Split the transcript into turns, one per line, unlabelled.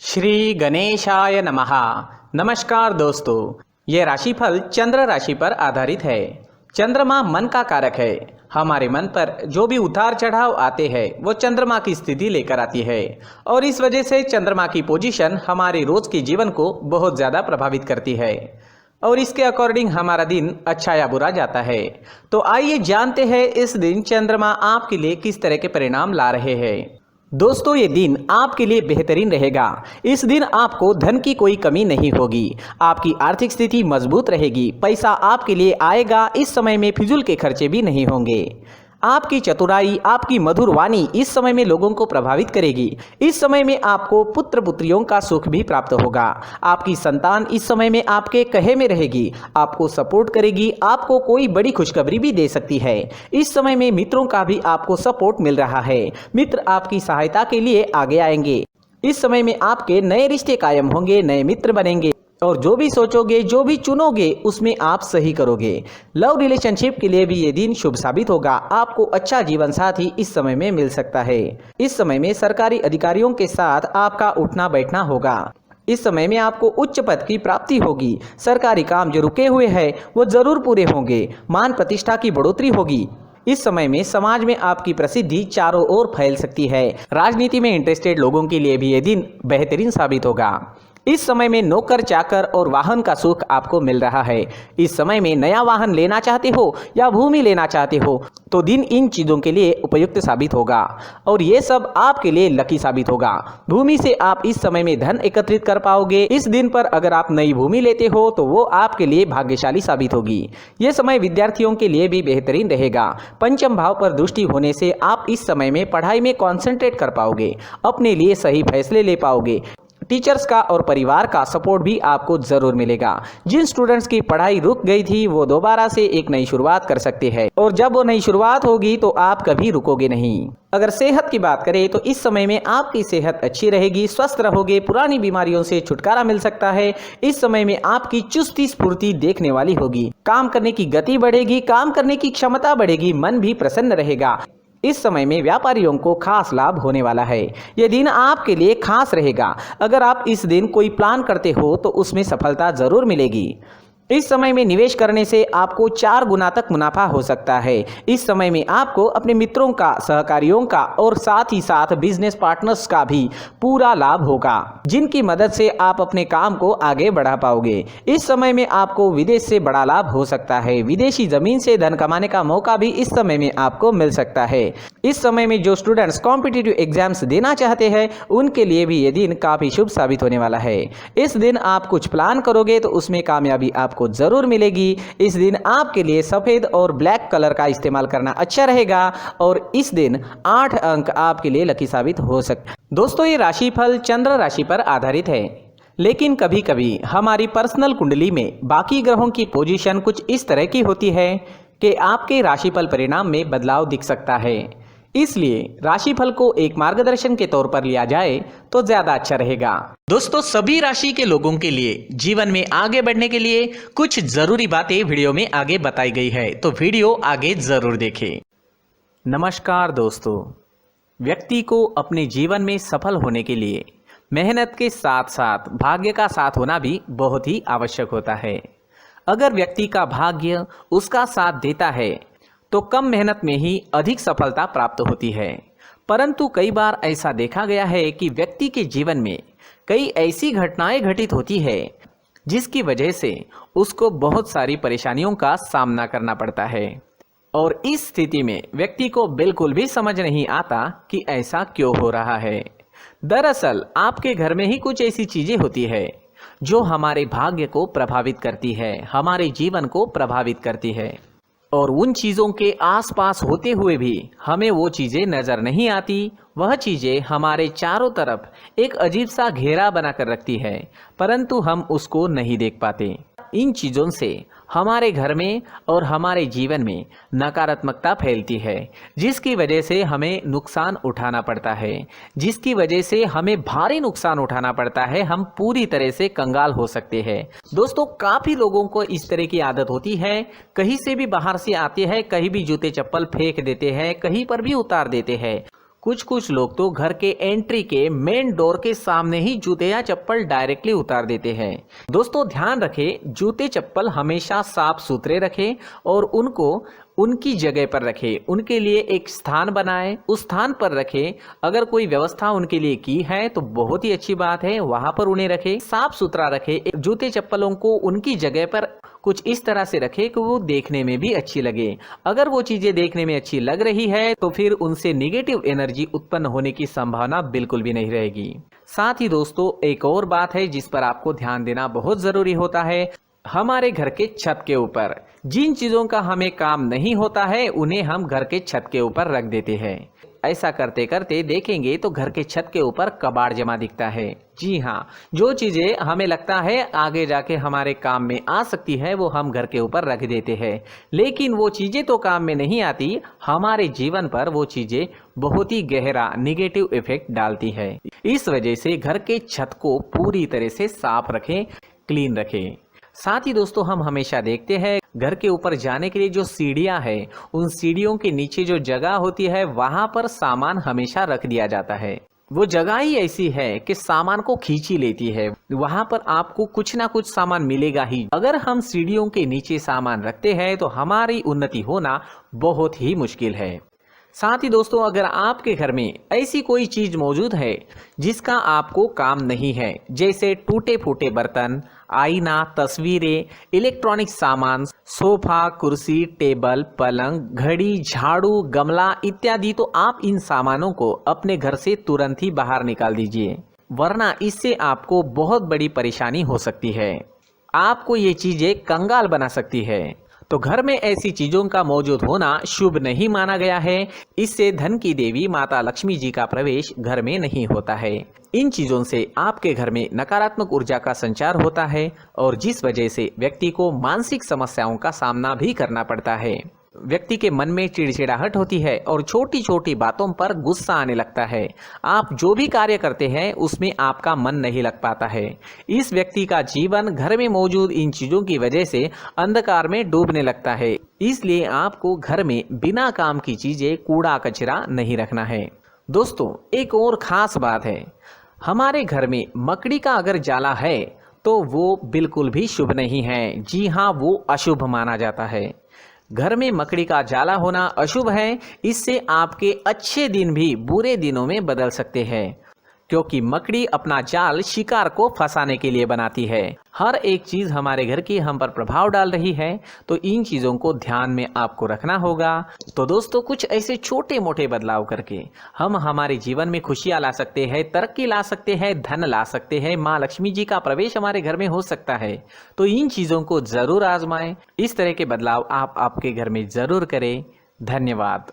श्री गणेशाय नमः। नमस्कार दोस्तों, ये राशिफल चंद्र राशि पर आधारित है। चंद्रमा मन का कारक है। हमारे मन पर जो भी उतार चढ़ाव आते हैं वो चंद्रमा की स्थिति लेकर आती है और इस वजह से चंद्रमा की पोजीशन हमारे रोज के जीवन को बहुत ज़्यादा प्रभावित करती है और इसके अकॉर्डिंग हमारा दिन अच्छा या बुरा जाता है। तो आइए जानते हैं इस दिन चंद्रमा आपके लिए किस तरह के परिणाम ला रहे हैं। दोस्तों, ये दिन आपके लिए बेहतरीन रहेगा। इस दिन आपको धन की कोई कमी नहीं होगी। आपकी आर्थिक स्थिति मजबूत रहेगी। पैसा आपके लिए आएगा। इस समय में फिजूल के खर्चे भी नहीं होंगे। आपकी चतुराई, आपकी मधुर वाणी इस समय में लोगों को प्रभावित करेगी। इस समय में आपको पुत्र पुत्रियों का सुख भी प्राप्त होगा। आपकी संतान इस समय में आपके कहे में रहेगी, आपको सपोर्ट करेगी। आपको कोई बड़ी खुशखबरी भी दे सकती है। इस समय में मित्रों का भी आपको सपोर्ट मिल रहा है। मित्र आपकी सहायता के लिए आगे आएंगे। इस समय में आपके नए रिश्ते कायम होंगे, नए मित्र बनेंगे और जो भी सोचोगे, जो भी चुनोगे उसमें आप सही करोगे। लव रिलेशनशिप के लिए भी ये दिन शुभ साबित होगा। आपको अच्छा जीवन साथी इस समय में मिल सकता है। इस समय में सरकारी अधिकारियों के साथ आपका उठना बैठना होगा। इस समय में आपको उच्च पद की प्राप्ति होगी। सरकारी काम जो रुके हुए हैं वो जरूर पूरे होंगे। मान प्रतिष्ठा की बढ़ोतरी होगी। इस समय में समाज में आपकी प्रसिद्धि चारों ओर फैल सकती है। राजनीति में इंटरेस्टेड लोगों के लिए भी ये दिन बेहतरीन साबित होगा। इस समय में नौकर चाकर और वाहन का सुख आपको मिल रहा है। इस समय में नया वाहन लेना चाहते हो या भूमि लेना चाहते हो तो दिन इन चीज़ों के लिए उपयुक्त साबित होगा और ये सब आपके लिए लकी साबित होगा। भूमि से आप इस समय में धन एकत्रित कर पाओगे। इस दिन पर अगर आप नई भूमि लेते हो तो वो आपके लिए भाग्यशाली साबित होगी। ये समय विद्यार्थियों के लिए भी बेहतरीन रहेगा। पंचम भाव पर दृष्टि होने से आप इस समय में पढ़ाई में कॉन्सेंट्रेट कर पाओगे, अपने लिए सही फैसले ले पाओगे। टीचर्स का और परिवार का सपोर्ट भी आपको जरूर मिलेगा। जिन स्टूडेंट्स की पढ़ाई रुक गई थी वो दोबारा से एक नई शुरुआत कर सकते हैं और जब वो नई शुरुआत होगी तो आप कभी रुकोगे नहीं। अगर सेहत की बात करें तो इस समय में आपकी सेहत अच्छी रहेगी, स्वस्थ रहोगे। पुरानी बीमारियों से छुटकारा मिल सकता है। इस समय में आपकी चुस्ती स्फूर्ति देखने वाली होगी। काम करने की गति बढ़ेगी, काम करने की क्षमता बढ़ेगी, मन भी प्रसन्न रहेगा। इस समय में व्यापारियों को खास लाभ होने वाला है। यह दिन आपके लिए खास रहेगा। अगर आप इस दिन कोई प्लान करते हो तो उसमें सफलता जरूर मिलेगी। इस समय में निवेश करने से आपको 4 गुना तक मुनाफा हो सकता है। इस समय में आपको अपने मित्रों का, सहकारियों का और साथ ही साथ बिजनेस पार्टनर्स का भी पूरा लाभ होगा, जिनकी मदद से आप अपने काम को आगे बढ़ा पाओगे। इस समय में आपको विदेश से बड़ा लाभ हो सकता है। विदेशी जमीन से धन कमाने का मौका भी इस समय में आपको मिल सकता है। इस समय में जो स्टूडेंट्स कॉम्पिटिटिव एग्जाम्स देना चाहते हैं उनके लिए भी ये दिन काफ़ी शुभ साबित होने वाला है। इस दिन आप कुछ प्लान करोगे तो उसमें कामयाबी आपको जरूर मिलेगी। इस दिन आपके लिए सफेद और ब्लैक कलर का इस्तेमाल करना अच्छा रहेगा और इस दिन 8 अंक आपके लिए लकी साबित हो सकते हैं। दोस्तों, ये राशिफल चंद्र राशि पर आधारित है, लेकिन कभी कभी हमारी पर्सनल कुंडली में बाकी ग्रहों की पोजीशन कुछ इस तरह की होती है कि आपके राशिफल परिणाम में बदलाव दिख सकता है। इसलिए राशिफल को एक मार्गदर्शन के तौर पर लिया जाए तो ज्यादा अच्छा रहेगा। दोस्तों, सभी राशि के लोगों के लिए जीवन में आगे बढ़ने के लिए कुछ जरूरी बातें वीडियो में आगे बताई गई है, तो वीडियो आगे जरूर देखें। नमस्कार दोस्तों, व्यक्ति को अपने जीवन में सफल होने के लिए मेहनत के साथ साथ भाग्य का साथ होना भी बहुत ही आवश्यक होता है। अगर व्यक्ति का भाग्य उसका साथ देता है तो कम मेहनत में ही अधिक सफलता प्राप्त होती है। परंतु कई बार ऐसा देखा गया है कि व्यक्ति के जीवन में कई ऐसी घटनाएं घटित होती है जिसकी वजह से उसको बहुत सारी परेशानियों का सामना करना पड़ता है और इस स्थिति में व्यक्ति को बिल्कुल भी समझ नहीं आता कि ऐसा क्यों हो रहा है। दरअसल आपके घर में ही कुछ ऐसी चीजें होती है जो हमारे भाग्य को प्रभावित करती है, हमारे जीवन को प्रभावित करती है और उन चीज़ों के आसपास होते हुए भी हमें वो चीज़ें नज़र नहीं आती। वह चीज़ें हमारे चारों तरफ एक अजीब सा घेरा बनाकर रखती है, परंतु हम उसको नहीं देख पाते। इन चीज़ों से हमारे घर में और हमारे जीवन में नकारात्मकता फैलती है, जिसकी वजह से हमें नुकसान उठाना पड़ता है, जिसकी वजह से हमें भारी नुकसान उठाना पड़ता है। हम पूरी तरह से कंगाल हो सकते हैं। दोस्तों, काफ़ी लोगों को इस तरह की आदत होती है, कहीं से भी बाहर से आते हैं, कहीं भी जूते चप्पल फेंक देते हैं, कहीं पर भी उतार देते हैं। कुछ कुछ लोग तो घर के एंट्री के मेन डोर के सामने ही जूते या चप्पल डायरेक्टली उतार देते हैं। दोस्तों ध्यान रखें, जूते चप्पल हमेशा साफ सुथरे रखें और उनको उनकी जगह पर रखें। उनके लिए एक स्थान बनाएं, उस स्थान पर रखें। अगर कोई व्यवस्था उनके लिए की है तो बहुत ही अच्छी बात है, वहां पर उन्हें रखें, साफ सुथरा रखें। जूते चप्पलों को उनकी जगह पर कुछ इस तरह से रखें कि वो देखने में भी अच्छी लगे। अगर वो चीजें देखने में अच्छी लग रही है तो फिर उनसे नेगेटिव एनर्जी उत्पन्न होने की संभावना बिल्कुल भी नहीं रहेगी। साथ ही दोस्तों एक और बात है जिस पर आपको ध्यान देना बहुत जरूरी होता है। हमारे घर के छत के ऊपर जिन चीजों का हमें काम नहीं होता है उन्हें हम घर के छत के ऊपर रख देते हैं। ऐसा करते करते देखेंगे तो घर के छत के ऊपर कबाड़ जमा दिखता है। जी हाँ, जो चीजें हमें लगता है आगे जाके हमारे काम में आ सकती है वो हम घर के ऊपर रख देते हैं, लेकिन वो चीजें तो काम में नहीं आती, हमारे जीवन पर वो चीजें बहुत ही गहरा निगेटिव इफेक्ट डालती है। इस वजह से घर के छत को पूरी तरह से साफ रखें, क्लीन रखें। साथ ही दोस्तों हम हमेशा देखते हैं घर के ऊपर जाने के लिए जो सीढ़ियां हैं, उन सीढ़ियों के नीचे जो जगह होती है वहां पर सामान हमेशा रख दिया जाता है। वो जगह ही ऐसी है कि सामान को खींच ही लेती है, वहां पर आपको कुछ ना कुछ सामान मिलेगा ही। अगर हम सीढ़ियों के नीचे सामान रखते हैं तो हमारी उन्नति होना बहुत ही मुश्किल है। साथ ही दोस्तों अगर आपके घर में ऐसी कोई चीज मौजूद है जिसका आपको काम नहीं है, जैसे टूटे फूटे बर्तन, आईना, तस्वीरें, इलेक्ट्रॉनिक सामान, सोफा, कुर्सी, टेबल, पलंग, घड़ी, झाड़ू, गमला इत्यादि, तो आप इन सामानों को अपने घर से तुरंत ही बाहर निकाल दीजिए, वरना इससे आपको बहुत बड़ी परेशानी हो सकती है। आपको ये चीजें कंगाल बना सकती है। तो घर में ऐसी चीजों का मौजूद होना शुभ नहीं माना गया है। इससे धन की देवी माता लक्ष्मी जी का प्रवेश घर में नहीं होता है। इन चीजों से आपके घर में नकारात्मक ऊर्जा का संचार होता है और जिस वजह से व्यक्ति को मानसिक समस्याओं का सामना भी करना पड़ता है। व्यक्ति के मन में चिड़चिड़ाहट होती है और छोटी छोटी बातों पर गुस्सा आने लगता है। आप जो भी कार्य करते हैं उसमें आपका मन नहीं लग पाता है। इस व्यक्ति का जीवन घर में मौजूद इन चीजों की वजह से अंधकार में डूबने लगता है। इसलिए आपको घर में बिना काम की चीजें, कूड़ा कचरा नहीं रखना है। दोस्तों एक और खास बात है, हमारे घर में मकड़ी का अगर जाला है तो वो बिल्कुल भी शुभ नहीं है। जी हाँ, वो अशुभ माना जाता है। घर में मकड़ी का जाला होना अशुभ है। इससे आपके अच्छे दिन भी बुरे दिनों में बदल सकते हैं, क्योंकि मकड़ी अपना जाल शिकार को फंसाने के लिए बनाती है। हर एक चीज हमारे घर की हम पर प्रभाव डाल रही है, तो इन चीजों को ध्यान में आपको रखना होगा। तो दोस्तों कुछ ऐसे छोटे मोटे बदलाव करके हम हमारे जीवन में खुशियां ला सकते हैं, तरक्की ला सकते हैं, धन ला सकते हैं, माँ लक्ष्मी जी का प्रवेश हमारे घर में हो सकता है। तो इन चीजों को जरूर आजमाएं। इस तरह के बदलाव आप आपके घर में जरूर करें। धन्यवाद।